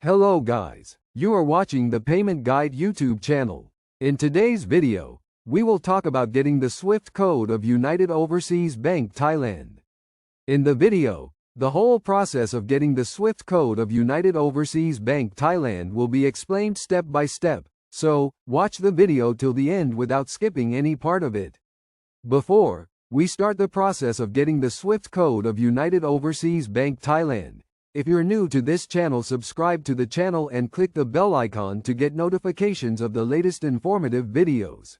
Hello guys, you are watching the Payment Guide YouTube channel. In today's video, we will talk about getting the SWIFT code of United Overseas Bank Thailand. In the video, the whole process of getting the SWIFT code of United Overseas Bank Thailand will be explained step by step, so watch the video till the end without skipping any part of it. Before we start the process of getting the SWIFT code of United Overseas Bank Thailand, if you're new to this channel, subscribe to the channel and click the bell icon to get notifications of the latest informative videos.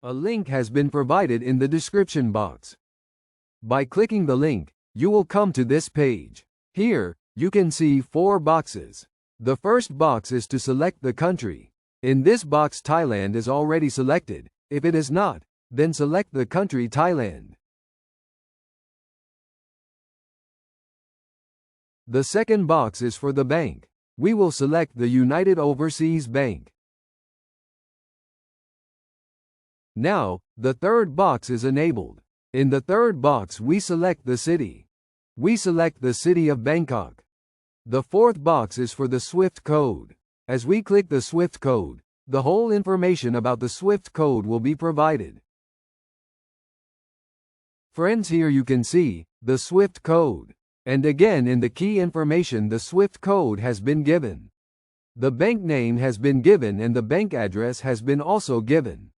A link has been provided in the description box. By clicking the link, you will come to this page. Here, you can see 4 boxes. The first box is to select the country. In this box, Thailand is already selected. If it is not, then select the country Thailand. The second box is for the bank. We will select the United Overseas Bank. Now, the third box is enabled. In the third box, we select the city. We select the city of Bangkok. The fourth box is for the SWIFT code. As we click the SWIFT code, the whole information about the SWIFT code will be provided. Friends, here you can see the SWIFT code. And again, in the key information, the SWIFT code has been given. The bank name has been given and the bank address has been also given.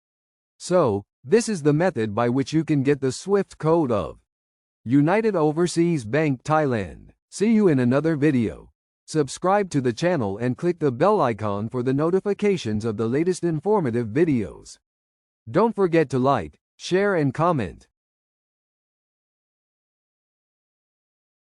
So, this is the method by which you can get the SWIFT code of United Overseas Bank Thailand. See you in another video. Subscribe to the channel and click the bell icon for the notifications of the latest informative videos. Don't forget to like, share and comment.